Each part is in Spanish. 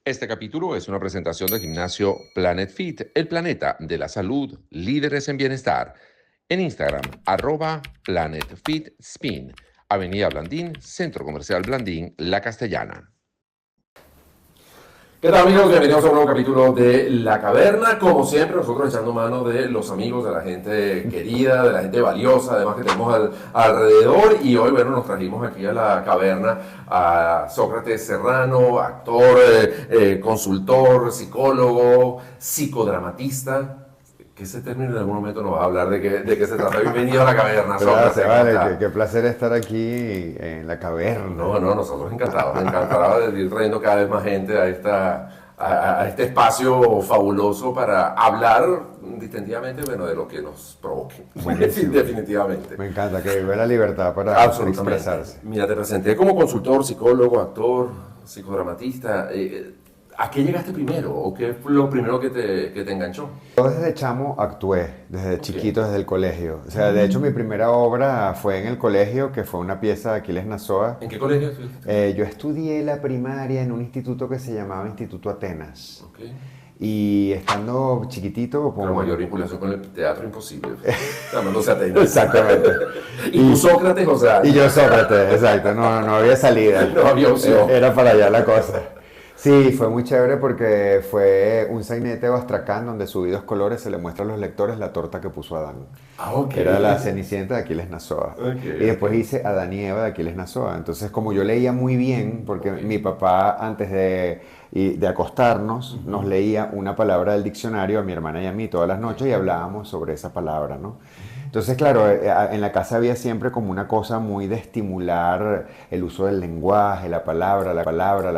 Este capítulo es una presentación del gimnasio Planet Fit, el planeta de la salud, líderes en bienestar. En Instagram, @Planet Fit Spin, Avenida Blandín, Centro Comercial Blandín, La Castellana. ¿Qué tal, amigos? Bienvenidos a un nuevo capítulo de La Caverna. Como siempre, nosotros echando mano de los amigos, de la gente querida, de la gente valiosa, además que tenemos alrededor. Y hoy, bueno, nos trajimos aquí a La Caverna a Sócrates Serrano, actor, consultor, psicólogo, psicodramatista. Que ese término en algún momento nos va a hablar de qué se trata. Bienvenido a La Caverna, Sócrates. Vale, qué placer estar aquí en La Caverna. No, nosotros encantados de ir trayendo cada vez más gente a este espacio fabuloso para hablar distintamente, bueno, de lo que nos provoque. Definitivamente. Me encanta que vive la libertad para expresarse. Mira, te presenté como consultor, psicólogo, actor, psicodramatista. ¿A qué llegaste primero? ¿O qué fue lo primero que te enganchó? Yo desde chamo actué, desde chiquito, desde el colegio. O sea, de hecho mi primera obra fue en el colegio, que fue una pieza de Aquiles Nazoa. ¿En qué colegio estuviste? Yo estudié la primaria en un instituto que se llamaba Instituto Atenas. Okay. Y estando chiquitito... Con mayor vinculación con el teatro imposible. Llamándose Atenas. Exactamente. ¿Y tú Sócrates, o sea? Y yo Sócrates, exacto. No había salida. No había opción. Era para allá la cosa. Sí, fue muy chévere porque fue un sainete o astracán donde subidos colores se le muestra a los lectores la torta que puso Adán. Ah, ok. Era la Cenicienta de Aquiles Nazoa. Okay, y después hice Adán y Eva de Aquiles Nazoa. Entonces, como yo leía muy bien, porque mi papá antes de acostarnos nos leía una palabra del diccionario a mi hermana y a mí todas las noches y hablábamos sobre esa palabra, ¿no? Entonces, claro, en la casa había siempre como una cosa muy de estimular el uso del lenguaje, la palabra, la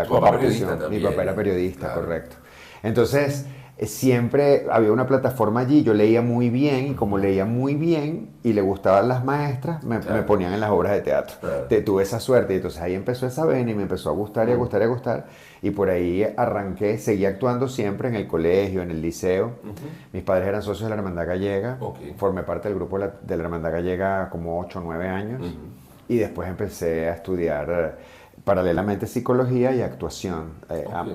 conversación. Mi papá era periodista, claro. Correcto. Entonces, siempre había una plataforma allí, yo leía muy bien, y como leía muy bien y le gustaban las maestras, me ponían en las obras de teatro. Claro. Tuve esa suerte y entonces ahí empezó esa vena y me empezó a gustar y a gustar y a gustar. Y por ahí arranqué, seguí actuando siempre en el colegio, en el liceo. Mis padres eran socios de la Hermandad Gallega. Formé parte del grupo de la Hermandad Gallega como 8 o 9 años. Y después empecé a estudiar paralelamente psicología y actuación,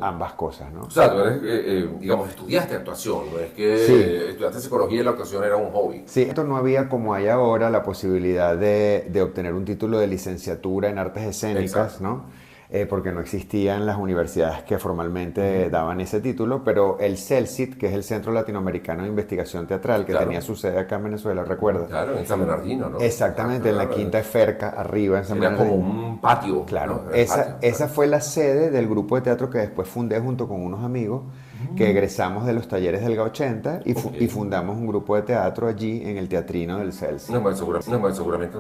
ambas cosas, ¿no? O sea, tú eres, digamos, estudiaste actuación, no es que estudiaste psicología y la actuación era un hobby. Sí, esto no había como hay ahora la posibilidad de obtener un título de licenciatura en artes escénicas, ¿no? Porque no existían las universidades que formalmente daban ese título, pero el CELCIT, que es el Centro Latinoamericano de Investigación Teatral, que tenía su sede acá en Venezuela, ¿recuerdas? Claro, en San Bernardino, ¿no? Exactamente, en la Quinta Eferca, arriba en San Bernardino. Era como un patio. Claro, ¿no? esa fue la sede del grupo de teatro que después fundé junto con unos amigos que egresamos de los talleres del GA80 y fundamos un grupo de teatro allí en el teatrino del CELCIT. Seguramente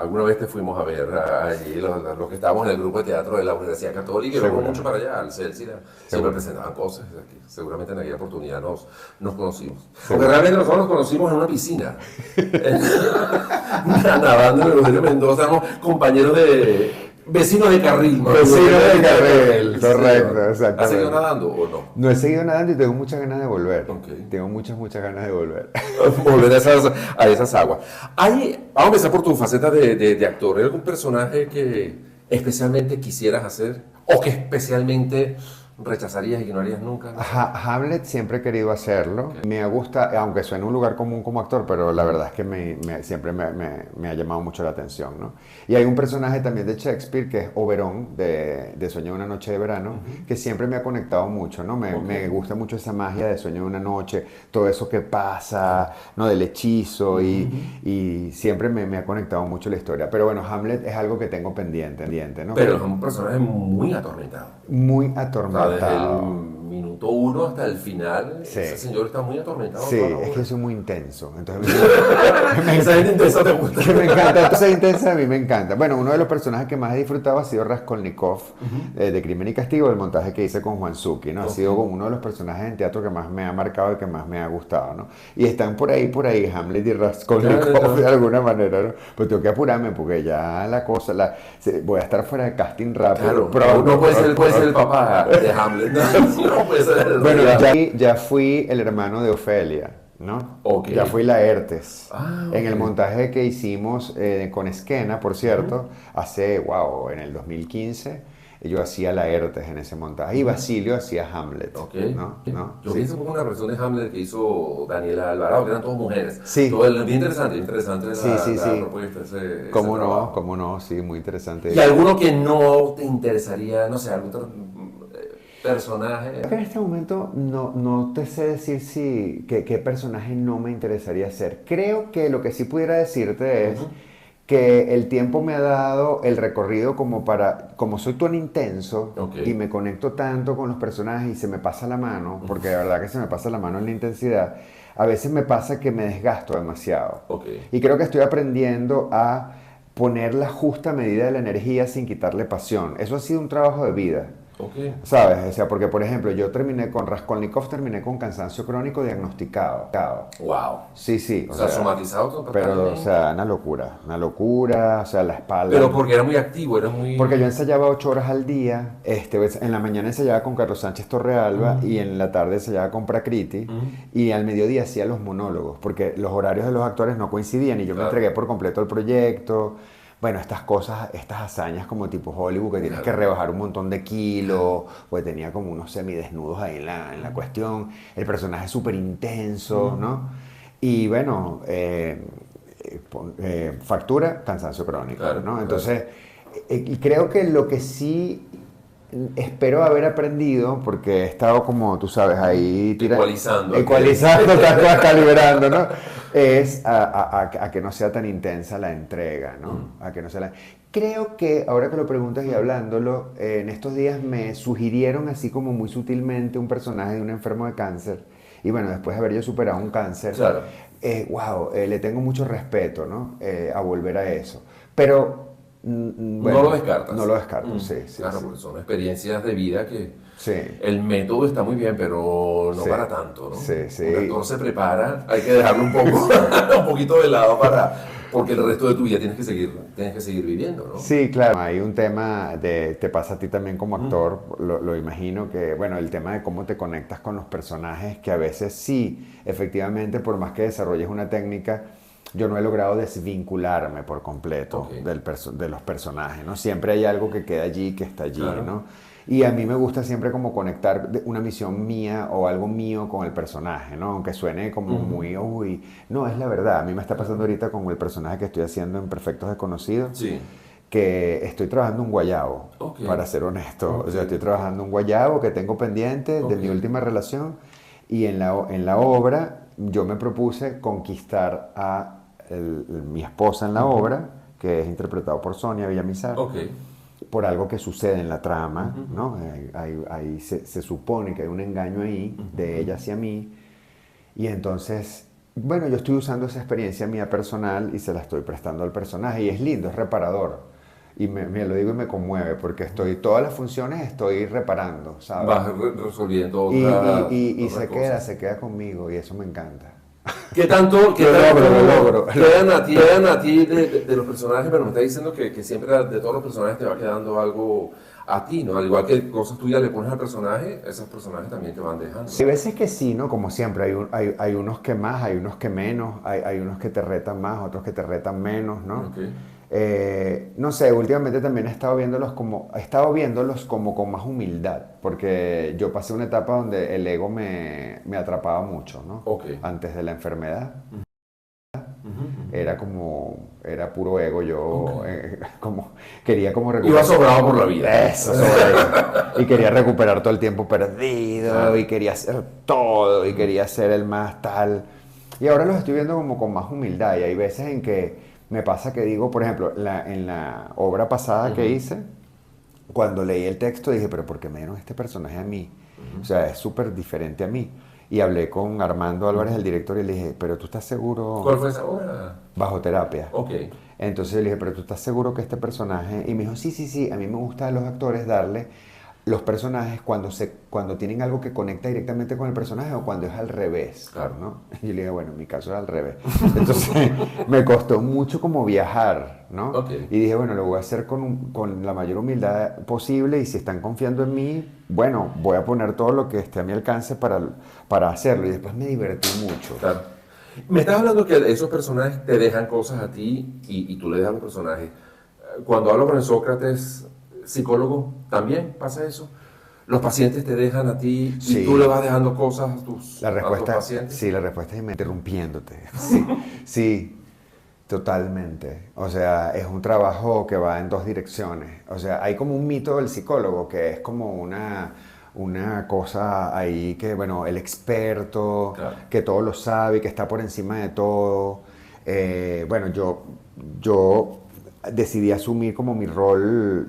alguna vez te fuimos a ver allí, los que estábamos en el grupo de teatro de la Universidad Católica, y luego mucho para allá, al CELCID, siempre presentaban cosas. Seguramente en aquella oportunidad nos conocimos. Porque realmente nosotros nos conocimos en una piscina. Nadando en el Eugenio Mendoza, éramos compañeros vecinos de carril. Vecinos de carril, correcto, exactamente. ¿Has seguido nadando o no? No he seguido nadando y tengo muchas ganas de volver. Okay. Tengo muchas ganas de volver. Volver a esas aguas. Vamos a empezar por tu faceta de actor. ¿Hay algún personaje que especialmente quisieras hacer o que especialmente rechazarías y que no harías nunca? Hamlet siempre he querido hacerlo. Okay. Me gusta, aunque suene un lugar común como actor, pero la verdad es que siempre me ha llamado mucho la atención, ¿no? Y hay un personaje también de Shakespeare que es Oberón, de Sueño de una noche de verano, que siempre me ha conectado mucho, ¿no? Me gusta mucho esa magia de Sueño de una noche, todo eso que pasa, ¿no? Del hechizo, y siempre me ha conectado mucho la historia. Pero bueno, Hamlet es algo que tengo pendiente, ¿no? Pero es un personaje muy atormentado. Muy atormentado. Desde el minuto 1 hasta el final, ese señor está muy atormentado. Sí, es que soy muy intenso. Entonces, esa gente intensa te gusta. Me encanta, esa intensa a mí me encanta. Bueno, uno de los personajes que más he disfrutado ha sido Raskolnikov, de Crimen y Castigo, el montaje que hice con Juan Zucchi, ¿no? Ha sido uno de los personajes en teatro que más me ha marcado y que más me ha gustado, ¿no? Y están por ahí, Hamlet y Raskolnikov de alguna manera, ¿no? Pero tengo que apurarme porque ya la cosa, voy a estar fuera de casting rápido. Claro, pero no puede ser el papá de Hamlet, no puede ser el bueno, ya fui el hermano de Ofelia, ¿no? Okay. Ya fui Laertes. Okay. En el montaje que hicimos con Esquena, por cierto, en el 2015, yo hacía Laertes en ese montaje y Basilio hacía Hamlet. Ok. ¿No? ¿No? Yo Sí. vi hace poco una versión de Hamlet que hizo Daniela Alvarado, que eran todas mujeres. Sí. Todo bien interesante Sí, la, sí, la sí. propuesta, ese ¿Cómo trabajo. no? ¿Cómo no? Sí, muy interesante. ¿Y alguno que no te interesaría, no sé, algún personaje? Creo que en este momento no te sé decir si qué personaje no me interesaría ser. Creo que lo que sí pudiera decirte es que el tiempo me ha dado el recorrido como soy tan intenso Ok. y me conecto tanto con los personajes y se me pasa la mano, porque de verdad que se me pasa la mano en la intensidad, a veces me pasa que me desgasto demasiado. Ok. Y creo que estoy aprendiendo a poner la justa medida de la energía sin quitarle pasión. Eso ha sido un trabajo de vida. Ok. ¿Sabes? O sea, porque por ejemplo, yo terminé con Raskolnikov, terminé con cansancio crónico diagnosticado. Wow. Sí, sí. O sea, somatizado pero, totalmente. o sea, una locura, o sea, la espalda. Pero porque era muy activo, era muy... Porque yo ensayaba 8 horas al día, en la mañana ensayaba con Carlos Sánchez Torrealba y en la tarde ensayaba con Prakriti y al mediodía hacía los monólogos, porque los horarios de los actores no coincidían y yo me Claro. entregué por completo al proyecto. Bueno, estas cosas, estas hazañas como tipo Hollywood, que tienes que rebajar un montón de kilos, pues tenía como unos semidesnudos ahí en la cuestión, el personaje es súper intenso, ¿no? Y bueno, factura, cansancio crónico, Claro, ¿no? claro. Entonces, creo que lo que sí espero haber aprendido, porque he estado como, tú sabes, ahí Ecualizando. ecualizando, tal cual, calibrando, ¿no? Es a que no sea tan intensa la entrega, ¿no? A que no sea Creo que, ahora que lo preguntas y hablándolo, en estos días me sugirieron así como muy sutilmente un personaje de un enfermo de cáncer. Y bueno, después de haber yo superado un cáncer, Claro. wow, le tengo mucho respeto, ¿no? A volver a eso. Pero, No lo descartas. No lo descarto, sí, sí. Claro, sí. porque son experiencias de vida que Sí. el método está muy bien, pero no Sí. para tanto, ¿no? Sí, sí. Un actor se prepara, hay que dejarlo un poco, un poquito de lado porque el resto de tu vida tienes que seguir viviendo, ¿no? Sí, claro. Hay un tema te pasa a ti también como actor, lo imagino que, bueno, el tema de cómo te conectas con los personajes, que a veces sí, efectivamente, por más que desarrolles una técnica, yo no he logrado desvincularme por completo Ok. de los personajes, ¿no? Siempre hay algo que queda allí, que está allí, Claro. ¿no? Y a mí me gusta siempre como conectar una misión mía o algo mío con el personaje, ¿no? Aunque suene como muy, uy, no, es la verdad. A mí me está pasando ahorita con el personaje que estoy haciendo en Perfectos Desconocidos, Sí. que estoy trabajando un guayabo, Ok. para ser honesto. Ok. O sea, estoy trabajando un guayabo que tengo pendiente Ok. de mi última relación y en la obra yo me propuse conquistar a mi esposa en la obra, que es interpretado por Sonia Villamizar. Ok. Por algo que sucede en la trama, ¿no? Ahí se supone que hay un engaño ahí de ella hacia mí. Y entonces, bueno, yo estoy usando esa experiencia mía personal y se la estoy prestando al personaje. Y es lindo, es reparador. Y me lo digo y me conmueve, porque todas las funciones estoy reparando, ¿sabes? Vas resolviendo Y, otras y otras se cosas. se queda conmigo y eso me encanta. ¿Qué tanto Lo logro. quedan a ti de los personajes? Pero me está diciendo que siempre de todos los personajes te va quedando algo a ti, ¿no? Al igual que cosas tuyas le pones al personaje, esos personajes también te van dejando. Hay veces que sí, ¿no? Como siempre, hay unos que más, hay unos que menos, hay unos que te retan más, otros que te retan menos, ¿no? Ok. No sé, últimamente también he estado viéndolos como con más humildad, porque yo pasé una etapa donde el ego me atrapaba mucho, ¿no? Ok. Antes de la enfermedad. Era puro ego, yo quería como Iba recuperar. sobrado por la vida. Eso, sobre eso. Y quería recuperar todo el tiempo perdido, y quería hacer todo, y quería ser el más tal. Y ahora los estoy viendo como con más humildad, y hay veces en que me pasa que digo, por ejemplo, en la obra pasada que hice, cuando leí el texto dije, pero ¿por qué me dieron este personaje a mí? O sea, es súper diferente a mí. Y hablé con Armando Álvarez, el director, y le dije, pero ¿tú estás seguro? ¿Cuál fue esa obra? Bajo terapia. Ok. Entonces yo le dije, pero ¿tú estás seguro que este personaje? Y me dijo, sí, sí, sí, a mí me gusta a los actores darle los personajes cuando tienen algo que conecta directamente con el personaje o cuando es al revés, Claro. ¿no? Y yo le dije, bueno, en mi caso era al revés. Entonces me costó mucho como viajar, ¿no? Ok. Y dije, bueno, lo voy a hacer con la mayor humildad posible y si están confiando en mí, bueno, voy a poner todo lo que esté a mi alcance para hacerlo. Y después me divertí mucho. Claro. Me estás hablando que esos personajes te dejan cosas a ti y tú le das a los personajes. Cuando hablo con el Sócrates, psicólogo también pasa eso. Los pacientes te dejan a ti y Sí. tú le vas dejando cosas a tus pacientes. Sí, la respuesta es interrumpiéndote. Sí, sí, totalmente. O sea, es un trabajo que va en dos direcciones. O sea, hay como un mito del psicólogo que es como una cosa ahí que, bueno, el experto, Claro. que todo lo sabe, que está por encima de todo. Bueno, yo decidí asumir como mi rol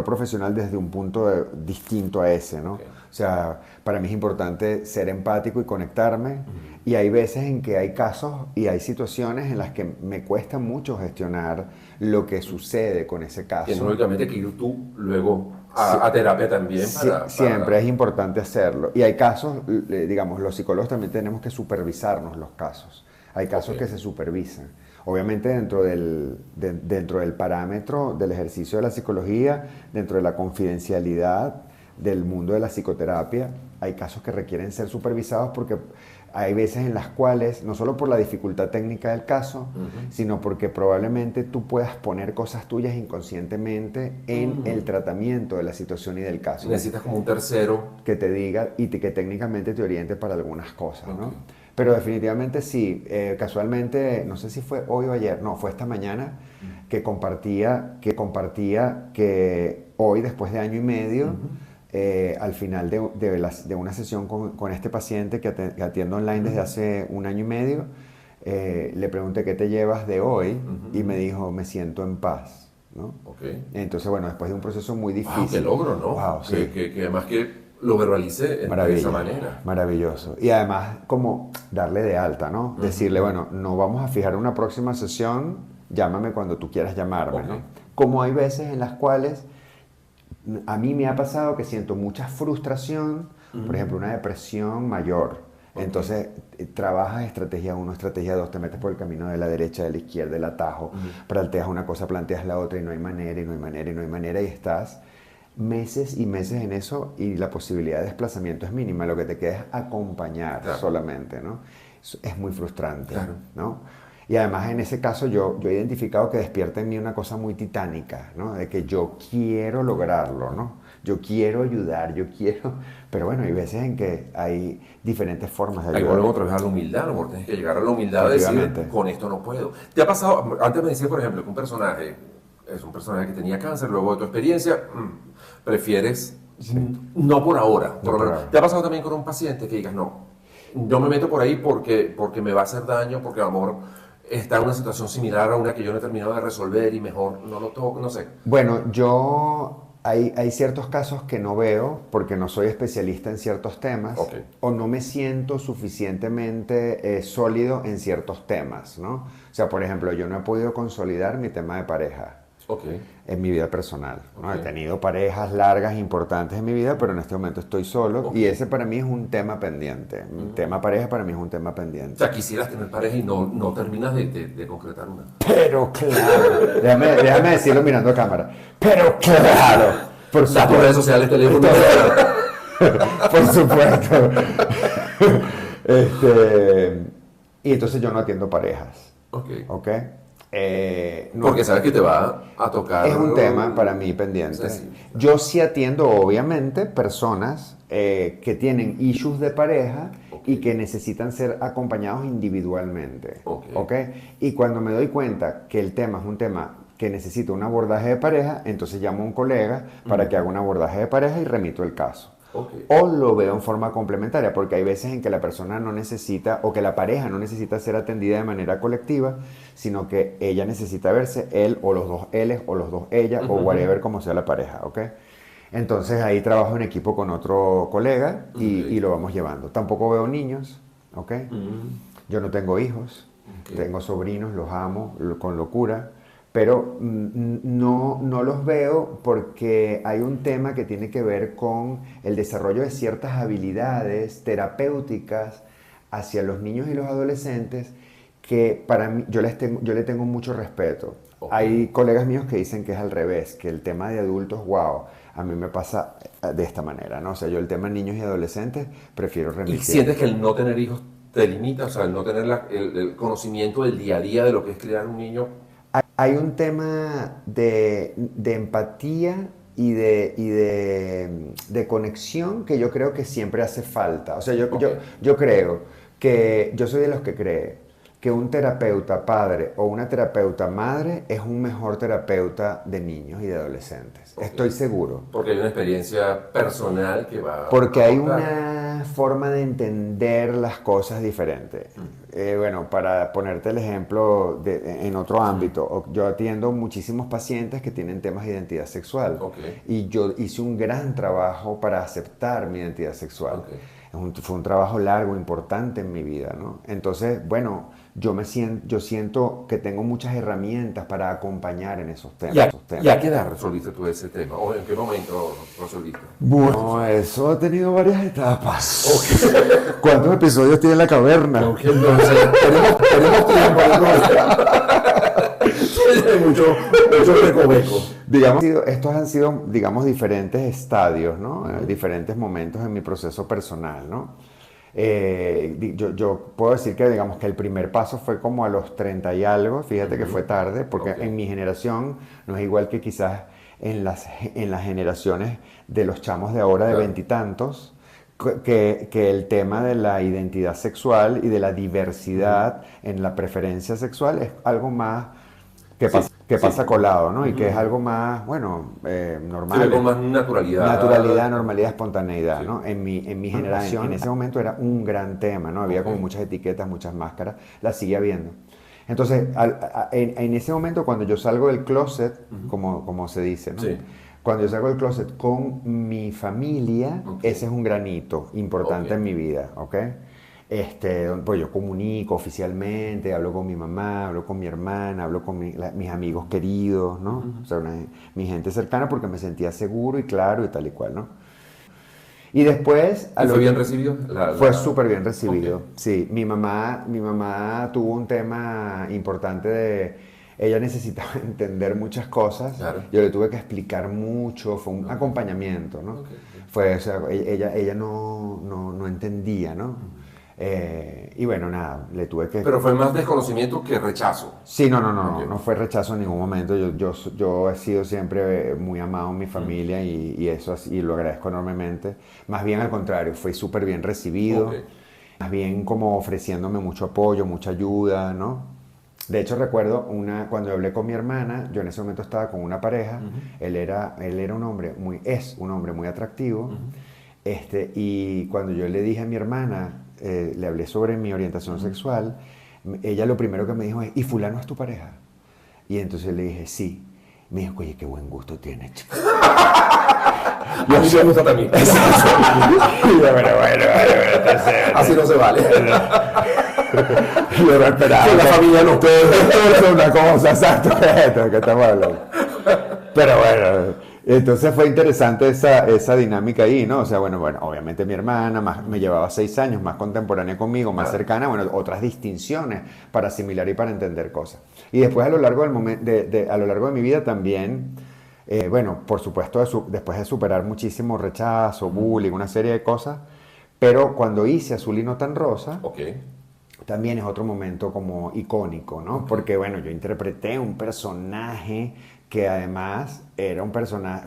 profesional desde un punto distinto a ese, ¿no? Okay. O sea, para mí es importante ser empático y conectarme. Y hay veces en que hay casos y hay situaciones en las que me cuesta mucho gestionar lo que sucede con ese caso. Y lógicamente que ir tú luego a terapia también Siempre es importante hacerlo. Y hay casos, digamos, los psicólogos también tenemos que supervisarnos los casos. Hay casos que se supervisan. Obviamente dentro del parámetro del ejercicio de la psicología, dentro de la confidencialidad del mundo de la psicoterapia, hay casos que requieren ser supervisados porque hay veces en las cuales, no solo por la dificultad técnica del caso, sino porque probablemente tú puedas poner cosas tuyas inconscientemente en el tratamiento de la situación y del caso. Necesitas como un tercero Que te diga y que técnicamente te oriente para algunas cosas, ¿no? Pero definitivamente sí, casualmente, no sé si fue hoy o ayer, no, fue esta mañana, que compartía que hoy, después de año y medio, al final de una sesión con este paciente que atiendo online desde hace un año y medio, le pregunté qué te llevas de hoy y me dijo, me siento en paz, ¿no? Okay. Entonces, bueno, después de un proceso muy difícil. ¡Wow, qué logro!, ¿no? Wow, sí. Que además que lo verbalice de esa manera. Maravilloso. Y además, como darle de alta, ¿no? Decirle, bueno, no vamos a fijar una próxima sesión, llámame cuando tú quieras llamarme, ¿no? Como hay veces en las cuales a mí me ha pasado que siento mucha frustración, por ejemplo, una depresión mayor. Entonces, trabajas estrategia 1, estrategia 2, te metes por el camino de la derecha, de la izquierda, del atajo, planteas una cosa, planteas la otra y no hay manera, y no hay manera, y no hay manera, y estás meses y meses en eso y la posibilidad de desplazamiento es mínima, lo que te queda es acompañar solamente, ¿no? Es muy frustrante, ¿no? Y además en ese caso yo he identificado que despierta en mí una cosa muy titánica, ¿no? De que yo quiero lograrlo, ¿no? Yo quiero ayudar, yo quiero... Pero bueno, hay veces en que hay diferentes formas de ayudar. Ahí volvemos otra vez a la humildad, a lo mejor tienes que llegar a la humildad de decir, con esto no puedo. ¿Te ha pasado, antes me decías, por ejemplo, que un personaje es un personaje que tenía cáncer, luego de tu experiencia, prefieres no por ahora. ¿Te ha pasado también con un paciente que digas, no, yo me meto por ahí porque me va a hacer daño, porque a lo mejor está en una situación similar a una que yo no he terminado de resolver y mejor no lo toco, no sé? Bueno, hay ciertos casos que no veo porque no soy especialista en ciertos temas o no me siento suficientemente sólido en ciertos temas, ¿no? O sea, por ejemplo, yo no he podido consolidar mi tema de pareja. En mi vida personal, ¿no? He tenido parejas largas, importantes en mi vida, pero en este momento estoy solo y ese para mí es un tema pendiente. El tema pareja para mí es un tema pendiente. O sea, quisieras tener pareja y no terminas de concretar una. Pero claro, déjame decirlo mirando a cámara, pero claro, por supuesto. Las redes sociales, teléfono. Por supuesto. Y entonces yo no atiendo parejas. ¿Ok? No, porque sabes que te va a tocar. Es un tema para mí pendiente. Yo sí atiendo, obviamente, personas que tienen issues de pareja y que necesitan ser acompañados individualmente. Y cuando me doy cuenta que el tema es un tema que necesita un abordaje de pareja, entonces llamo a un colega para que haga un abordaje de pareja y remito el caso. O lo veo en forma complementaria, porque hay veces en que la persona no necesita, o que la pareja no necesita ser atendida de manera colectiva, sino que ella necesita verse, él o los dos éles, o los dos ella, o whatever como sea la pareja, ¿ok? Entonces ahí trabajo en equipo con otro colega y lo vamos llevando. Tampoco veo niños, ¿ok? Yo no tengo hijos, tengo sobrinos, los amo con locura. Pero no los veo porque hay un tema que tiene que ver con el desarrollo de ciertas habilidades terapéuticas hacia los niños y los adolescentes que para mí, yo le tengo mucho respeto. Hay colegas míos que dicen que es al revés, que el tema de adultos, wow, a mí me pasa de esta manera, ¿no? O sea, yo el tema de niños y adolescentes prefiero remitir. ¿Y sientes que el no tener hijos te limita? O sea, el no tener el conocimiento del día a día de lo que es criar un niño. Hay un tema de empatía de conexión que yo creo que siempre hace falta. O sea, Ok. yo creo que yo soy de los que cree que un terapeuta padre o una terapeuta madre es un mejor terapeuta de niños y de adolescentes. Ok. Estoy seguro. Porque hay una experiencia personal que va Porque a hay aportar. una forma de entender las cosas diferente. Bueno, para ponerte el ejemplo en otro ámbito, yo atiendo muchísimos pacientes que tienen temas de identidad sexual. Ok. Y yo hice un gran trabajo para aceptar mi identidad sexual. Ok. Fue un trabajo largo, importante en mi vida, ¿no? Entonces, bueno, yo siento que tengo muchas herramientas para acompañar en esos temas. ¿Y a qué edad resolviste tú ese tema? ¿O en qué momento resolviste? Bueno, eso ha tenido varias etapas. ¿Cuántos episodios tiene La Caverna? No sé, tenemos tiempo. Tiene mucho recoveco. Digamos, estos han sido, digamos, diferentes estadios, ¿no? Diferentes momentos en mi proceso personal, ¿no? Yo puedo decir que, digamos, que el primer paso fue como a los 30 y algo, fíjate que fue tarde, porque Ok. en mi generación no es igual que quizás en las generaciones de los chamos de ahora de Claro. veintitantos, que el tema de la identidad sexual y de la diversidad en la preferencia sexual es algo más que pasa colado, ¿no? Y que es algo más, bueno, normal. Se ve con más naturalidad. Naturalidad, normalidad, espontaneidad, Sí. ¿no? En mi generación, en ese momento era un gran tema, ¿no? Había como muchas etiquetas, muchas máscaras, las sigue habiendo. Entonces, en ese momento, cuando yo salgo del closet, como se dice, ¿no? Sí. Cuando yo salgo del closet con mi familia, Ok. ese es un granito importante Ok. en mi vida, ¿ok? Pues yo comunico oficialmente, hablo con mi mamá, hablo con mi hermana, hablo con mis amigos queridos, ¿no? O sea, mi gente cercana porque me sentía seguro y claro y tal y cual, ¿no? Y después... ¿Y fue bien recibido? Fue súper bien recibido, Ok. sí. Mi mamá tuvo un tema importante de... Ella necesitaba entender muchas cosas. Claro. Yo le tuve que explicar mucho, fue un acompañamiento, ¿no? Ok. Fue, o sea, ella no entendía, ¿no? Y bueno, nada, le tuve que... Pero fue más desconocimiento que rechazo. Sí, no, Ok. no fue rechazo en ningún momento. Yo he sido siempre muy amado en mi familia y eso y lo agradezco enormemente. Más bien al contrario, fui súper bien recibido. Ok. Más bien como ofreciéndome mucho apoyo, mucha ayuda, ¿no? De hecho, recuerdo cuando hablé con mi hermana, yo en ese momento estaba con una pareja, él era un hombre es un hombre muy atractivo, y cuando yo le dije a mi hermana, le hablé sobre mi orientación sexual, ella lo primero que me dijo es, ¿y fulano es tu pareja? Y entonces le dije, sí. Me dijo, oye, qué buen gusto tienes, chico. A mí me gusta también. Y yo, bueno, entonces... Así no se vale. Yo no esperaba. Que la familia no. Todo es una cosa, exacto, que estamos hablando. Pero bueno, entonces fue interesante esa dinámica ahí, ¿no? O sea, bueno, obviamente mi hermana me llevaba 6 años, más contemporánea conmigo, más cercana, bueno, otras distinciones para asimilar y para entender cosas. Y después a lo largo a lo largo de mi vida también, bueno, por supuesto, después de superar muchísimo rechazo, bullying, una serie de cosas, pero cuando hice Azul y no tan rosa, Ok. también es otro momento como icónico, ¿no? Porque, bueno, yo interpreté un personaje que además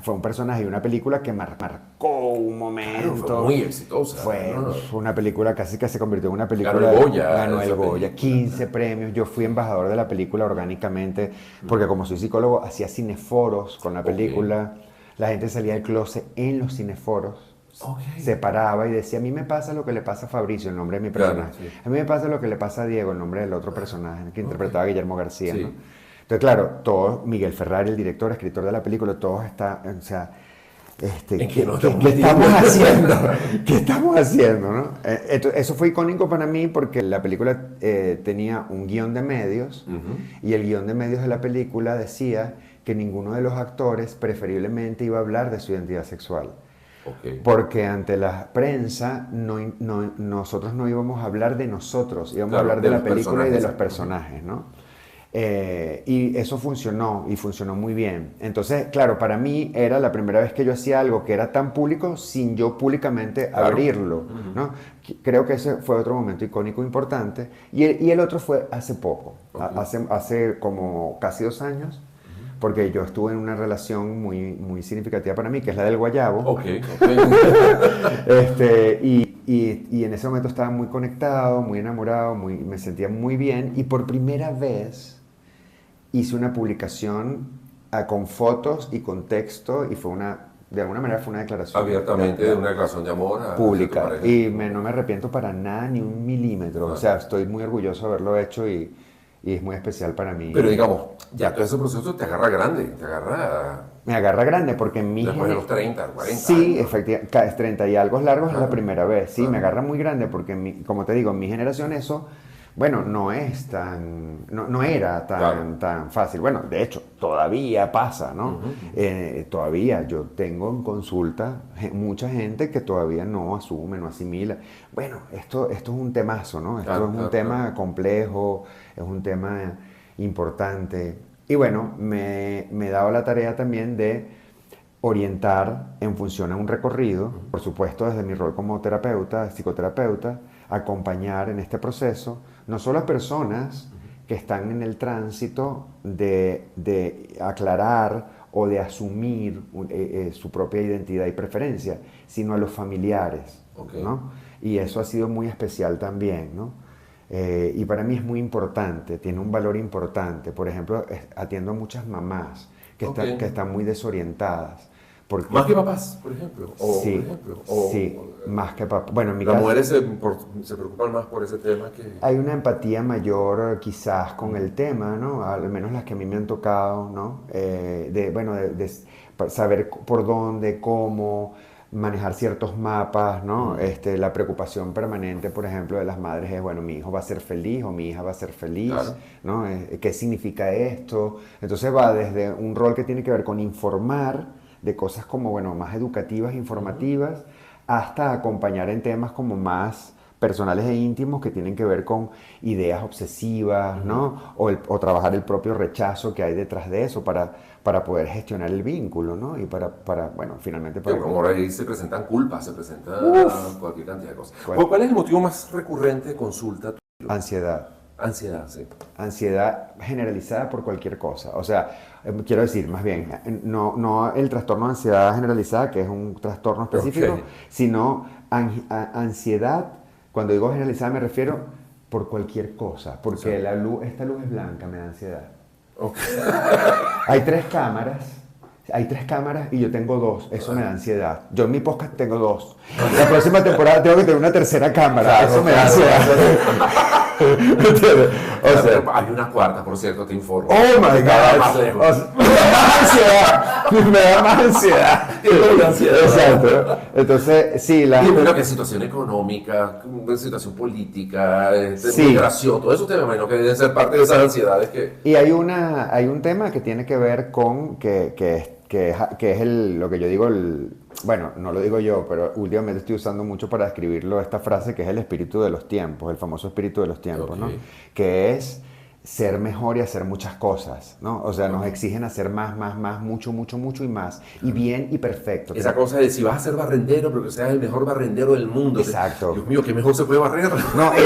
fue un personaje de una película que marcó un momento. Claro, fue muy exitosa. Fue ¿no? una película casi que se convirtió en una película. Ganó el Goya, Ganó el esa Goya, película. 15 premios. Yo fui embajador de la película orgánicamente, porque como soy psicólogo, hacía cineforos con la película. La gente salía del closet en los cineforos. Ok. Se paraba y decía, a mí me pasa lo que le pasa a Fabricio, el nombre de mi Claro, personaje. sí. A mí me pasa lo que le pasa a Diego, el nombre del otro personaje que interpretaba Guillermo García, Sí. ¿no? Entonces, claro, Miguel Ferrari, el director, escritor de la película, todos están, o sea, ¿En ¿qué qué nos estamos estamos metiendo? haciendo? ¿Qué estamos haciendo, no? Eso fue icónico para mí porque la película tenía un guión de medios y el guión de medios de la película decía que ninguno de los actores preferiblemente iba a hablar de su identidad sexual. Ok. Porque ante la prensa nosotros no íbamos a hablar de nosotros, íbamos a Claro, hablar de de la los película y de los personajes. personajes, ¿no? Y eso funcionó, y funcionó muy bien. Entonces, claro, para mí era la primera vez que yo hacía algo que era tan público sin yo públicamente Claro. abrirlo, ¿no? Creo que ese fue otro momento icónico importante. Y el otro fue hace poco, Ok. hace como casi 2 años, porque yo estuve en una relación muy significativa para mí, que es la del guayabo. Ok. Y en ese momento estaba muy conectado, muy enamorado, me sentía muy bien, y por primera vez hice una publicación con fotos y con texto, y de alguna manera fue una declaración Abiertamente de una declaración de amor a pública, tu pareja. y no me arrepiento para nada, ni un milímetro. No. O sea, estoy muy orgulloso de haberlo hecho, y es muy especial para mí. Pero digamos, ya todo ese proceso te agarra grande, Me agarra grande porque en mi después de los 30, 40 Sí, años. efectivamente, 30 y algo largos es la Ajá. primera vez. Sí, Ajá. me agarra muy grande porque, como te digo, en mi generación eso, bueno, no era tan fácil. Bueno, de hecho, todavía pasa, ¿no? Todavía yo tengo en consulta mucha gente que todavía no asume, no asimila. Bueno, esto es un temazo, ¿no? Esto es un tema complejo, es un tema importante. Y bueno, me he dado la tarea también de orientar en función a un recorrido, por supuesto desde mi rol como terapeuta, psicoterapeuta, acompañar en este proceso no solo a personas que están en el tránsito de aclarar o de asumir su propia identidad y preferencia, sino a los familiares, Okay. ¿no? Y eso ha sido muy especial también, ¿no? Y para mí es muy importante, tiene un valor importante. Por ejemplo, atiendo a muchas mamás que están muy desorientadas. Porque, Más que papás, por ejemplo. sí, sí, más que papás. Bueno, en mi las caso, mujeres se preocupan más por ese tema que... hay una empatía mayor quizás con el tema, ¿no? Al menos las que a mí me han tocado, ¿no? De saber por dónde, cómo manejar ciertos mapas, ¿no? La preocupación permanente, por ejemplo, de las madres es, bueno, mi hijo va a ser feliz o mi hija va a ser feliz, Claro. ¿no? ¿Qué significa esto? Entonces va desde un rol que tiene que ver con informar de cosas como, bueno, más educativas, informativas, hasta acompañar en temas como más personales e íntimos que tienen que ver con ideas obsesivas, ¿no? O trabajar el propio rechazo que hay detrás de eso para poder gestionar el vínculo, ¿no? Y bueno, finalmente para... Como ahí se presentan culpas, se presenta cualquier cantidad de cosas. Bueno. ¿Cuál es el motivo más recurrente de consulta tuyo? Ansiedad. Ansiedad, sí. Ansiedad generalizada por cualquier cosa. O sea, quiero decir, más bien, no el trastorno de ansiedad generalizada, que es un trastorno específico, Ok. sino ansiedad, cuando digo generalizada me refiero por cualquier cosa, porque Sí. esta luz es blanca, me da ansiedad. Okay. Hay tres cámaras y yo tengo dos, eso me da ansiedad. Yo en mi podcast tengo dos. La próxima temporada tengo que tener una tercera cámara, eso me da ansiedad. ¿Entiendes? O sea, hay una cuarta, por cierto, te informo. oh my Cada God. más lejos. O sea, me da más ansiedad. Me da más ansiedad. Una ansiedad. Exacto. Entonces, sí, Y bueno, que situación económica, situación política, Sí. migración, todo eso te me imagino que deben ser parte de esas ansiedades que... Y hay un tema que tiene que ver con que es lo que yo digo, bueno, no lo digo yo, pero últimamente estoy usando mucho para describirlo, esta frase que es el espíritu de los tiempos, el famoso espíritu de los tiempos, Ok. ¿no? Que es ser mejor y hacer muchas cosas, ¿no? O sea, nos exigen hacer más, mucho y más, y bien y perfecto. Esa cosa de si vas a ser barrendero, pero que seas el mejor barrendero del mundo. Exacto. Dios mío, ¿qué mejor se puede barrer? No, y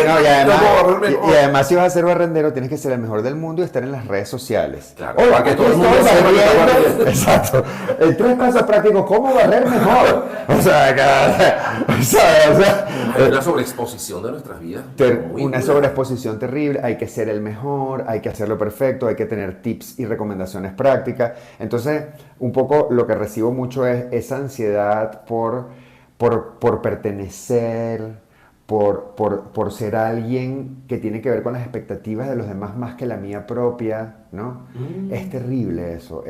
además si vas a ser barrendero tienes que ser el mejor del mundo y estar en las redes sociales. Claro, Hola, para que aquí todo el mundo estoy sepa que está barriendo. barriendo. Exacto. En 3 pasos prácticos, ¿cómo barrer mejor? O sea, Hay una sobreexposición de nuestras vidas. Muy una dura. sobreexposición terrible, hay que ser el mejor, hay que hacerlo perfecto, hay que tener tips y recomendaciones prácticas. Entonces, un poco lo que recibo mucho es esa ansiedad por pertenecer, por ser alguien que tiene que ver con las expectativas de los demás más que la mía propia, ¿no? Es terrible eso,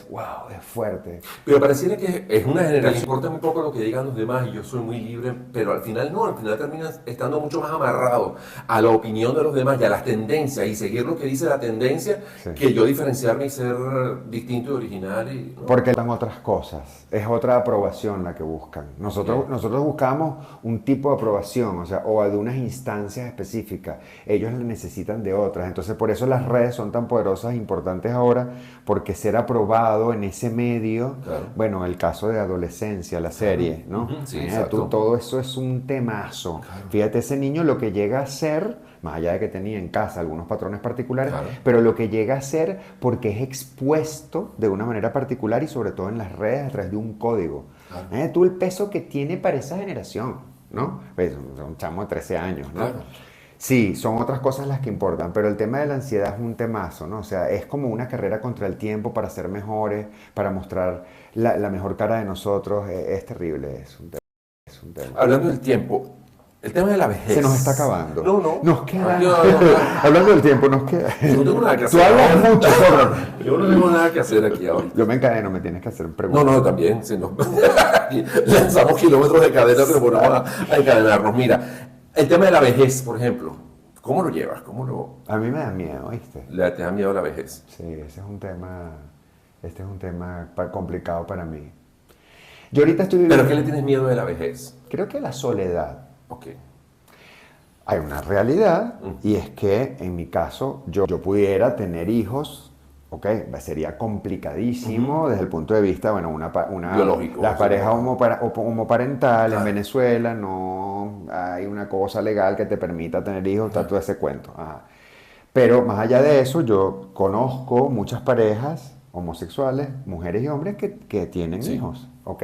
wow, es fuerte. Pero pareciera que es una generalidad. Importa muy poco lo que digan los demás y yo soy muy libre, pero al final no, al final terminas estando mucho más amarrado a la opinión de los demás y a las tendencias y seguir lo que dice la tendencia Sí. que yo diferenciarme y ser distinto y original. ¿No? Porque dan otras cosas, es otra aprobación la que buscan. Nosotros buscamos un tipo de aprobación, o sea, o de unas instancias específicas. Ellos necesitan de otras. Entonces, por eso las redes son tan poderosas e importantes ahora, porque ser aprobado en ese medio, Claro. bueno, el caso de adolescencia, la serie, ¿no? Ujú, sí, exacto. Todo eso es un temazo. Fíjate, ese niño lo que llega a ser, más allá de que tenía en casa algunos patrones particulares, Claro. pero lo que llega a ser porque es expuesto de una manera particular y sobre todo en las redes a través de un código. Claro. Tú el peso que tiene para esa generación, ¿no? Pues, un chamo de 13 años, ¿no? Claro. Sí, son otras cosas las que importan, pero el tema de la ansiedad es un temazo, ¿no? O sea, es como una carrera contra el tiempo para ser mejores, para mostrar la mejor cara de nosotros. Es terrible, es un tema. Es un tema. Hablando del tiempo, el tema de la vejez. Se nos está acabando. No. Nos queda. Yo, Hablando del tiempo, nos queda. yo no tengo nada que hacer. Tú hablas ahora. mucho, Zorro. Yo no tengo nada que hacer aquí ahora. Yo me encadeno, me tienes que hacer preguntas. No, también. Si no, lanzamos kilómetros de cadena, pero ponemos a encadenarnos. Mira, el tema de la vejez, por ejemplo. ¿Cómo lo llevas? A mí me da miedo, ¿viste? ¿Te da miedo la vejez? Sí, ese es un tema. Este es un tema complicado para mí. Yo ahorita estoy viviendo. ¿Pero qué le tienes miedo de la vejez? Creo que la soledad. Ok. Hay una realidad y es que en mi caso yo pudiera tener hijos, ¿ok? Sería complicadísimo desde el punto de vista, bueno, Biológico, las sí. parejas homoparental en Claro. Venezuela no hay una cosa legal que te permita tener hijos, está todo ese cuento. Ajá. Pero más allá de eso, yo conozco muchas parejas homosexuales, mujeres y hombres que tienen Sí. hijos, ¿ok?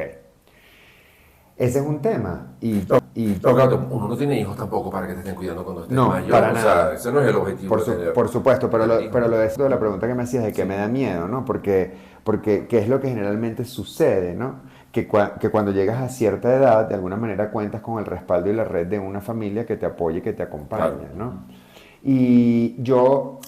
Ese es un tema Pero claro, uno no tiene hijos tampoco para que te estén cuidando cuando estés No, mayor. para o nada. sea, ese no es el objetivo de tener. Por supuesto, pero tener hijos. lo de esto de la pregunta que me hacías de que me da miedo, ¿no? Porque ¿qué es lo que generalmente sucede, ¿no? Que cuando llegas a cierta edad, de alguna manera cuentas con el respaldo y la red de una familia que te apoye y que te acompañe, Claro. ¿no? Y yo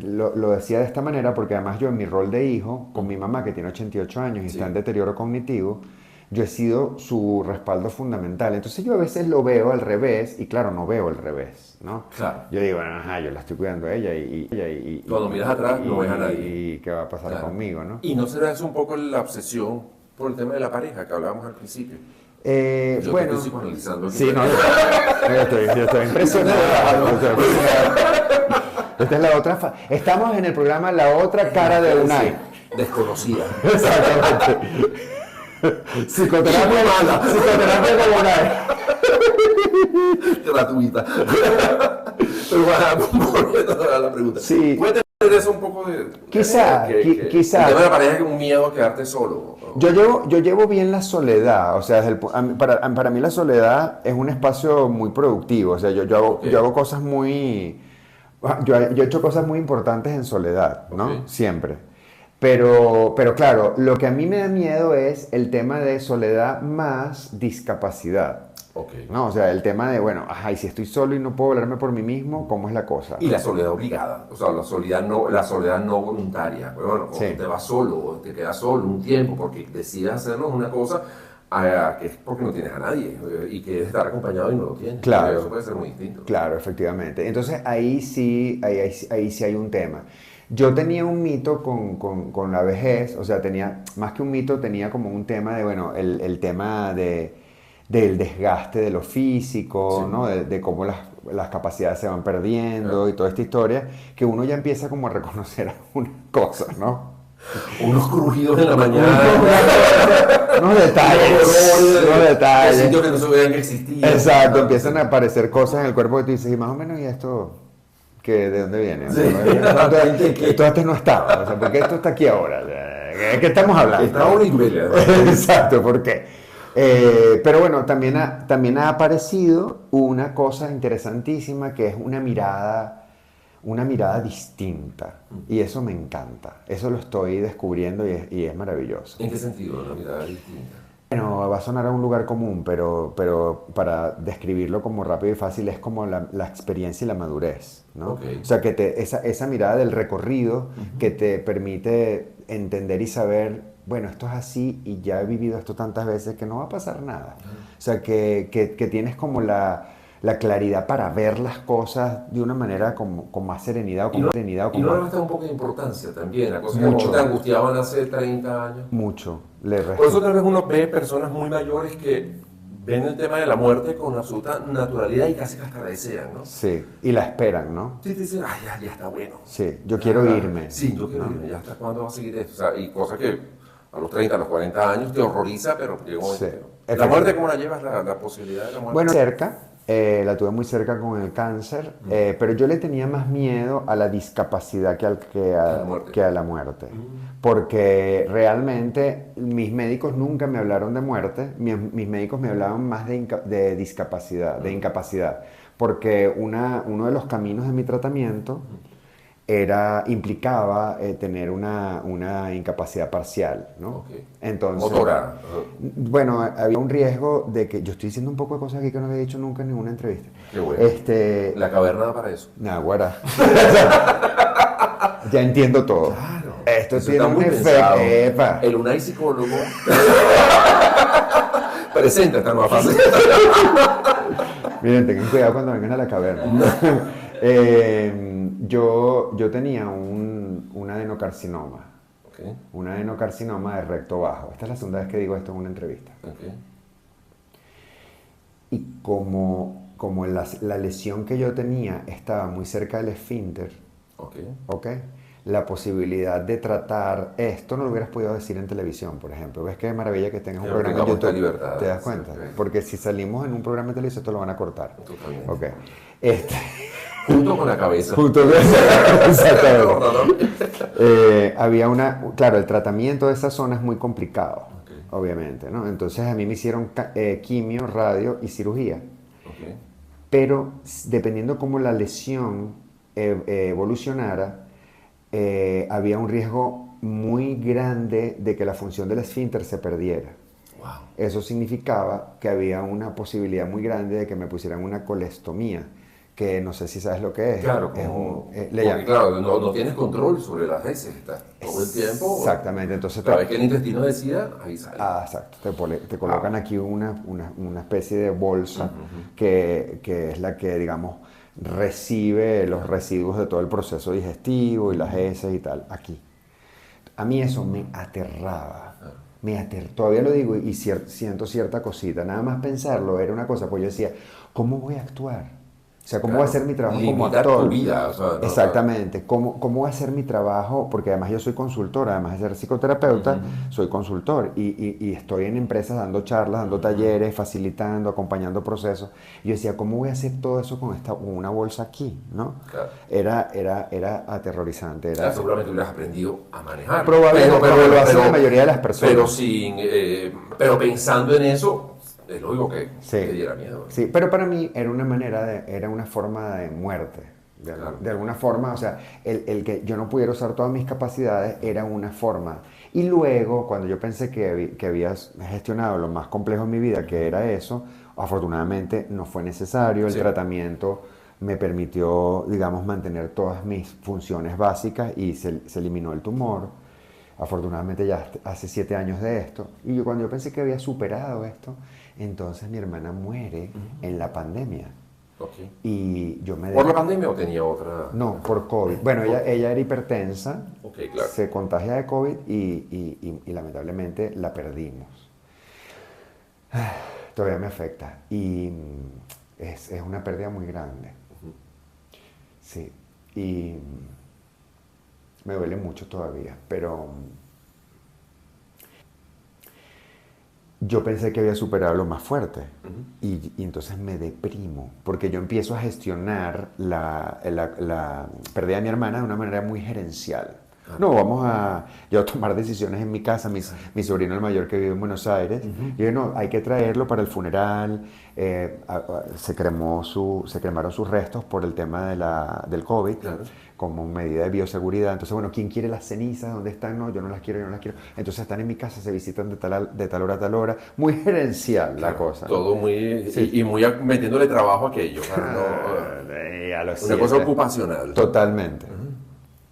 lo decía de esta manera porque además yo en mi rol de hijo, con mi mamá que tiene 88 años y Sí. está en deterioro cognitivo, yo he sido su respaldo fundamental. Entonces yo a veces lo veo al revés y claro, no veo el revés, ¿no? Claro. Yo digo, bueno, ajá, yo la estoy cuidando a ella y Cuando miras atrás, no ves a nadie. ¿Y qué va a pasar Claro. conmigo, no? ¿Y no será eso un poco la obsesión por el tema de la pareja que hablábamos al principio? Yo Bueno, te estoy psicoanalizando. sí, no, yo estoy impresionado. Esta es la otra. Estamos en el programa La Otra Cara de Unai. Desconocida. Exactamente. Psicoterapia de Unai. Gratuita. Pero bueno, volviendo a la pregunta. Sí. ¿Puede tener eso un poco de... Quizá. El tema de la pareja es un miedo a quedarte solo. Yo llevo bien la soledad, o sea, para mí la soledad es un espacio muy productivo, o sea, yo hago cosas muy... Yo he hecho cosas muy importantes en soledad, ¿no? Ok. Siempre. Pero claro, lo que a mí me da miedo es el tema de soledad más discapacidad, Ok. ¿no? O sea, el tema de, bueno, ajá, y si estoy solo y no puedo valerme por mí mismo, ¿cómo es la cosa? Y la soledad obligada, o sea, la soledad no voluntaria. Pues bueno, cuando Sí. te vas solo, o te quedas solo un tiempo porque decides hacerlo una cosa que es porque no tienes a nadie y que debes estar acompañado y no lo tienes. Claro. Eso puede ser muy distinto. Claro, efectivamente. Entonces ahí sí hay un tema. Yo tenía un mito con la vejez, o sea, más que un mito, tenía como un tema de, bueno, el tema del desgaste de lo físico, Sí. ¿no? De cómo las capacidades se van perdiendo Claro. y toda esta historia, que uno ya empieza como a reconocer algunas cosas, ¿no? Unos crujidos en la mañana. Unos detalles, unos De detalles. sitios que no se veían que existían. Exacto, empiezan a aparecer cosas en el cuerpo que tú dices, y más o menos, ¿y esto de dónde viene? Sí. Esto antes no estaba, o sea, ¿por qué esto está aquí ahora? ¿De qué estamos hablando? Está una Iberia. Exacto, ¿por qué? Pero bueno, también ha aparecido una cosa interesantísima que es una mirada distinta. Y eso me encanta. Eso lo estoy descubriendo y es maravilloso. ¿En qué sentido? Una mirada distinta. Bueno, va a sonar a un lugar común, pero para describirlo como rápido y fácil es como la experiencia y la madurez, ¿no? Ok. O sea, que esa mirada del recorrido que te permite entender y saber, bueno, esto es así y ya he vivido esto tantas veces que no va a pasar nada. O sea, que tienes como la claridad para ver las cosas de una manera con más serenidad o con más serenidad. Y no le resta un poco de importancia también, a cosas Mucho. que te angustiaban hace 30 años. Mucho. Le Por eso tal vez uno ve personas muy mayores que ven el tema de la muerte con absoluta naturalidad y casi que hasta la desean, ¿no? Sí, y la esperan, ¿no? Sí, te dicen, ay, ya está bueno. Sí, yo quiero irme. Sí, yo quiero irme, ya hasta cuándo va a seguir esto. O sea, y cosas que a los 30, a los 40 años te horroriza, pero llega un momento Sí. que no. ¿La muerte cómo la llevas, la posibilidad de la muerte? Bueno, cerca, la tuve muy cerca con el cáncer, pero yo le tenía más miedo a la discapacidad que a la muerte. Porque realmente mis médicos nunca me hablaron de muerte, mis médicos me hablaban más de discapacidad, de incapacidad. Porque uno de los caminos de mi tratamiento implicaba tener una incapacidad parcial, ¿no? Okay. Entonces, motora. Bueno, había un riesgo de que yo estoy diciendo un poco de cosas aquí que no había dicho nunca en ninguna entrevista. Qué bueno. La caverna da para eso. Naguará. Ya entiendo todo. Claro. Esto Eso tiene está un muy efecto. pensado. Epa. El Unai psicólogo presenta esta nueva fase. Miren, tengan cuidado cuando vengan a la caverna. Yo tenía un adenocarcinoma. Okay. Un adenocarcinoma de recto bajo. Esta es la segunda vez que digo esto en una entrevista. Okay. Y como la lesión que yo tenía estaba muy cerca del esfínter, Okay. ¿ok? La posibilidad de tratar esto no lo hubieras podido decir en televisión, por ejemplo. ¿Ves qué maravilla que tengas un Claro, programa en tengamos YouTube? libertad. ¿Te das cuenta? Sí, ok. Porque si salimos en un programa de televisión, esto lo van a cortar. Totalmente. Ok. Junto con la cabeza. Junto con exactamente. ¿No? Había claro, el tratamiento de esa zona es muy complicado, Okay. obviamente, ¿no? Entonces a mí me hicieron quimio, radio y cirugía. Okay. Pero dependiendo cómo la lesión evolucionara, había un riesgo muy grande de que la función del esfínter se perdiera. Wow. Eso significaba que había una posibilidad muy grande de que me pusieran una colestomía, que no sé si sabes lo que es. Claro, es porque claro, no tienes control sobre las heces, estás todo el tiempo. Exactamente, entonces Cada vez que el intestino decida, ahí sale. exacto, te colocan aquí una especie de bolsa que es la que, digamos, recibe los residuos de todo el proceso digestivo y las heces y tal, aquí. A mí eso me aterraba. Todavía lo digo y siento cierta cosita. Nada más pensarlo era una cosa, pues yo decía, ¿cómo voy a actuar? O sea, ¿cómo voy a hacer mi trabajo como Limitar actor? tu vida, o sea, no, exactamente. ¿Cómo voy a hacer mi trabajo? Porque además yo soy consultor, además de ser psicoterapeuta, soy consultor y estoy en empresas dando charlas, dando talleres, facilitando, acompañando procesos. Y yo decía, ¿cómo voy a hacer todo eso con una bolsa aquí? ¿No? Claro. Era aterrorizante. Claro, seguramente hubieras aprendido a manejar. Probablemente, pero lo hace la mayoría de las personas. Pero pensando en eso, es lógico que Sí. te diera miedo. Sí, pero para mí era una forma de muerte. Claro. De alguna forma, o sea, el que yo no pudiera usar todas mis capacidades era una forma. Y luego, cuando yo pensé que había gestionado lo más complejo en mi vida, que era eso, afortunadamente no fue necesario. El Sí. tratamiento me permitió, digamos, mantener todas mis funciones básicas y se eliminó el tumor. Afortunadamente ya hace 7 años de esto. Y cuando yo pensé que había superado esto, entonces mi hermana muere en la pandemia. Okay. Y yo me... ¿Por la pandemia o tenía otra? No, por COVID. Bueno, ella era hipertensa, Ok, claro. se contagia de COVID y lamentablemente la perdimos. Todavía me afecta y es una pérdida muy grande. Sí, y me duele mucho todavía, pero yo pensé que había superado lo más fuerte y entonces me deprimo porque yo empiezo a gestionar la pérdida de mi hermana de una manera muy gerencial. No, yo a tomar decisiones en mi casa, mi sobrino el mayor que vive en Buenos Aires, yo digo, no, hay que traerlo para el funeral, se cremaron sus restos por el tema del COVID, Claro. como medida de bioseguridad. Entonces, bueno, ¿quién quiere las cenizas? ¿Dónde están? No, yo no las quiero. Entonces están en mi casa, se visitan de tal hora a tal hora. Muy gerencial la cosa. Todo muy... Sí. Y muy metiéndole trabajo a aquello. Y a los Una cosa 7 ocupacional. Totalmente.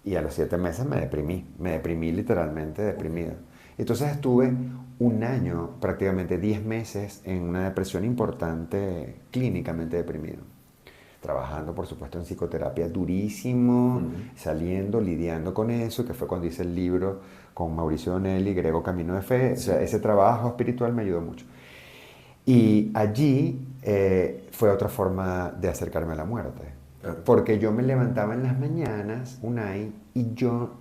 Y a los 7 meses me deprimí literalmente deprimido. Entonces estuve un año, prácticamente 10 meses, en una depresión importante, clínicamente deprimido. Trabajando, por supuesto, en psicoterapia durísimo, saliendo, lidiando con eso, que fue cuando hice el libro con Mauricio Donelli, Grego Camino de Fe. O sea, ese trabajo espiritual me ayudó mucho. Y allí fue otra forma de acercarme a la muerte. Claro. Porque yo me levantaba en las mañanas, Unai, y yo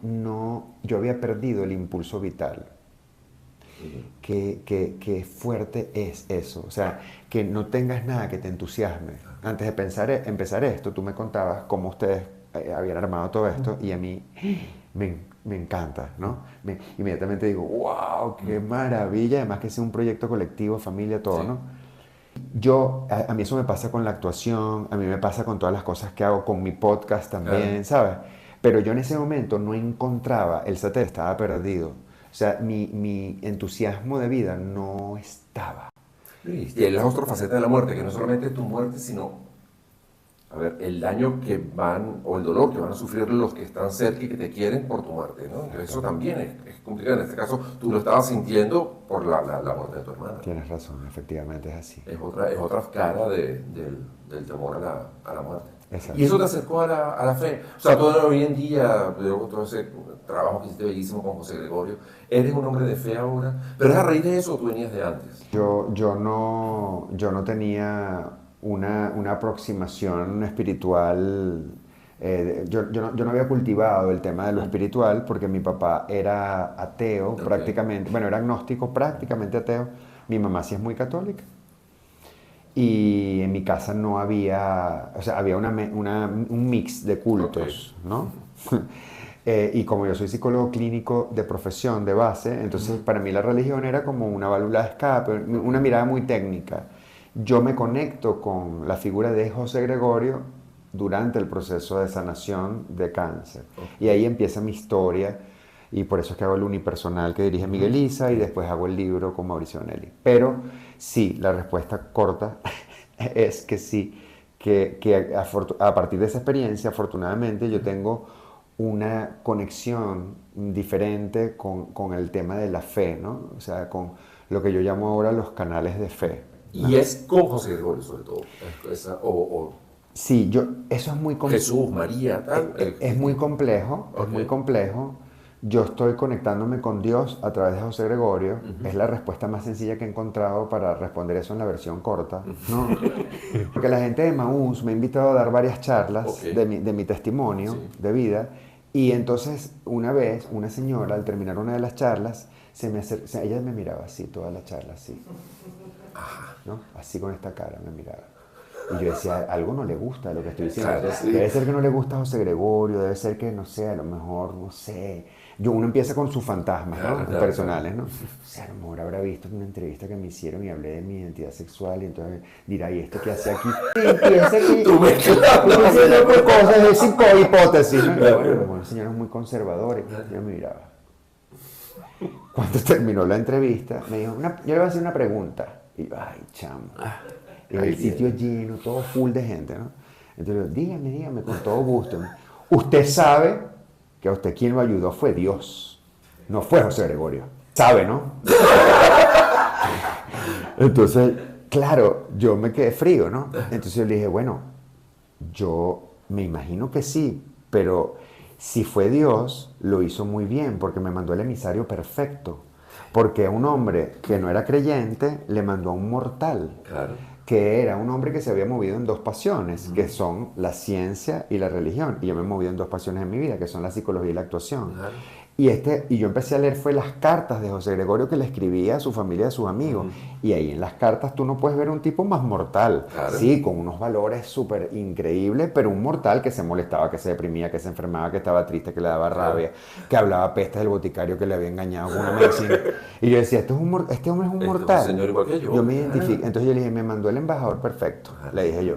había perdido el impulso vital. Qué fuerte es eso. O sea, que no tengas nada que te entusiasme. Antes de empezar esto, tú me contabas cómo ustedes habían armado todo esto y a mí me encanta, ¿no? Inmediatamente digo, wow, qué maravilla. Además que sea un proyecto colectivo, familia, todo, Sí. ¿no? A mí eso me pasa con la actuación, a mí me pasa con todas las cosas que hago, con mi podcast también, Claro. ¿sabes? Pero yo en ese momento no encontraba, el satélite estaba perdido. O sea, mi entusiasmo de vida no estaba. Y hay la otra faceta de la muerte, que no solamente es tu muerte, sino, a ver, el daño que van, o el dolor que van a sufrir los que están cerca y que te quieren por tu muerte, ¿no? Entonces, eso también es complicado. En este caso, tú lo estabas sintiendo por la muerte de tu hermana. Tienes razón, efectivamente es así. Es otra cara del temor a la muerte. Exacto. Y eso te acercó a la fe. O sea, todo hoy en día, luego todo ese trabajo que hiciste bellísimo con José Gregorio, eres un hombre de fe ahora, pero es a raíz de eso o tú venías de antes. Yo no tenía una aproximación espiritual. Yo no había cultivado el tema de lo espiritual porque mi papá era ateo, Ok. prácticamente, bueno, era agnóstico, prácticamente ateo. Mi mamá sí es muy católica. Y en mi casa no había, o sea, había un mix de cultos, ¿no? Y como yo soy psicólogo clínico de profesión, de base, entonces para mí la religión era como una válvula de escape, una mirada muy técnica. Yo me conecto con la figura de José Gregorio durante el proceso de sanación de cáncer. Y ahí empieza mi historia, y por eso es que hago el unipersonal que dirige Miguel Isa y después hago el libro con Mauricio Bonelli. Pero sí, la respuesta corta es que sí, que a partir de esa experiencia, afortunadamente, yo tengo una conexión diferente con el tema de la fe, ¿no? O sea, con lo que yo llamo ahora los canales de fe. Y es con José Gregorio, sobre todo. O Sí, eso es muy Jesús, María, tal. es muy complejo, Ok. es muy complejo. Yo estoy conectándome con Dios a través de José Gregorio. Es la respuesta más sencilla que he encontrado para responder eso en la versión corta, ¿no? Porque la gente de Maús me ha invitado a dar varias charlas Ok. de mi testimonio Sí. de vida. Y entonces, una vez, una señora, al terminar una de las charlas, ella me miraba así, toda la charla, así. ¿No? Así con esta cara me miraba. Y yo decía, algo no le gusta de lo que estoy diciendo. Claro, sí. Debe ser que no le gusta a José Gregorio, debe ser que, no sé, a lo mejor, no sé. Uno empieza con sus fantasmas, ¿no? Claro, Personales, ¿no? O sea, a lo mejor habrá visto una entrevista que me hicieron y hablé de mi identidad sexual y entonces dirá, ¿y esto qué hace aquí? Y empieza aquí. Tú mezclando. Tú haciendo por cosas de hipótesis, ¿no? Y Claro. bueno, a lo mejor el señor es muy conservador y yo me miraba. Cuando terminó la entrevista, me dijo, yo le voy a hacer una pregunta. Y yo, ay, chamo. Y el sitio lleno, todo full de gente, ¿no? Entonces, dígame, con todo gusto. Usted sabe que a usted quien lo ayudó fue Dios, no fue José Gregorio. Sabe, ¿no? Entonces, claro, yo me quedé frío, ¿no? Entonces yo le dije, bueno, yo me imagino que sí, pero si fue Dios, lo hizo muy bien porque me mandó el emisario perfecto. Porque a un hombre que no era creyente le mandó a un mortal. Claro. Que era un hombre que se había movido en dos pasiones, que son la ciencia y la religión. Y yo me he movido en dos pasiones en mi vida, que son la psicología y la actuación. Claro. Y yo empecé a leer fue las cartas de José Gregorio que le escribía a su familia y a sus amigos. Y ahí en las cartas tú no puedes ver un tipo más mortal. Claro. Sí, con unos valores súper increíbles, pero un mortal que se molestaba, que se deprimía, que se enfermaba, que estaba triste, que le daba rabia, que hablaba pestes del boticario que le había engañado con una medicina. Y yo decía, este hombre es un Este es un mortal. señor igual que yo. Yo me identifico. Entonces yo le dije, me mandó el embajador perfecto, le dije yo.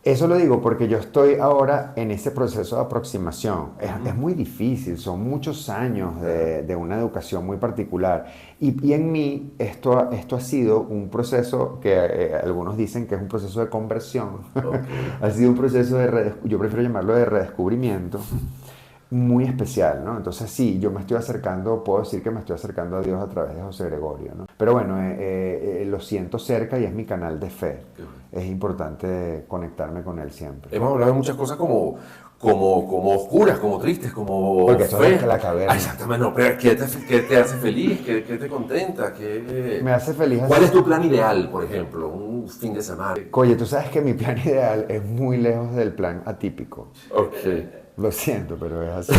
Eso lo digo porque yo estoy ahora en ese proceso de aproximación. Es muy difícil, son muchos años de una educación muy particular. Y en mí esto ha sido un proceso que algunos dicen que es un proceso de conversión. Okay. Ha sido un proceso yo prefiero llamarlo de redescubrimiento. Muy especial, ¿no? Entonces sí, yo me estoy acercando, puedo decir que me estoy acercando a Dios a través de José Gregorio, ¿no? Pero bueno, lo siento cerca y es mi canal de fe. Es importante conectarme con él siempre. Hemos hablado de muchas cosas como como oscuras, como tristes, como Porque eso es feas. la caverna. Exactamente, no, pero ¿qué te hace feliz? ¿Qué te contenta? Me hace feliz ¿Cuál así. es tu plan ideal, por ejemplo? Un fin de semana. Oye, tú sabes que mi plan ideal es muy lejos del plan atípico. Ok. Lo siento, pero es así.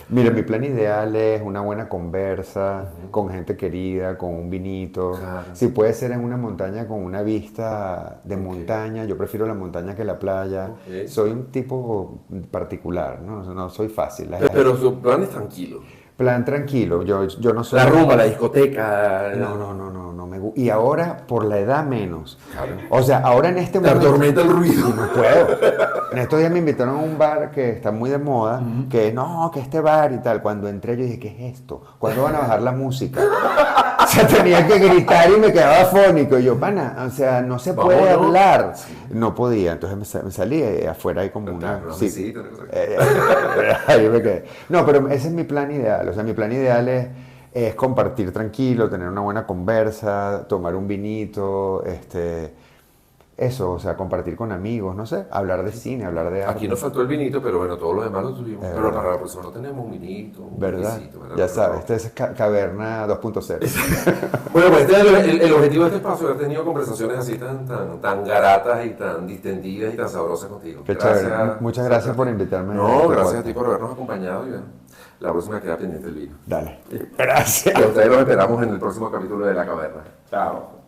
Mira, mi plan ideal es una buena conversa con gente querida, con un vinito. Claro. Si puede ser en una montaña con una vista de montaña, yo prefiero la montaña que la playa. Ok. Soy un tipo particular, no soy fácil. Pero su plan es tranquilo. Plan tranquilo, yo no soy... La rumba, la discoteca. No me gusta. Y ahora, por la edad, menos. Claro. O sea, ahora en este Te atormenta el ruido. no puedo. En estos días me invitaron a un bar que está muy de moda, que este bar y tal. Cuando entré yo dije, ¿qué es esto? ¿Cuándo van a bajar la música? O sea, tenía que gritar y me quedaba afónico. Y yo, pana, o sea, no se puede Vámonos. hablar. No podía, entonces me salí afuera hay como una... sí. mesita, una cosa. Ahí me quedé. No, pero ese es mi plan ideal. O sea, mi plan ideal es compartir tranquilo, tener una buena conversa, tomar un vinito, eso, o sea, compartir con amigos, no sé, hablar de cine, hablar de arte. Aquí nos faltó el vinito, pero bueno, todo lo demás lo tuvimos. Es Pero verdad. para la próxima no tenemos un vinito, un ¿Verdad? visito, ¿verdad? Ya Pero sabes, no. este es Caverna 2.0. Bueno, pues este es el objetivo de este espacio, haber tenido conversaciones así tan garatas y tan distendidas y tan sabrosas contigo. Qué chévere. Muchas gracias por invitarme a No, este gracias a podcast. ti por habernos acompañado y bueno, la próxima queda pendiente el vino. Dale. Gracias. Y a ustedes los esperamos en el próximo capítulo de La Caverna. Chao.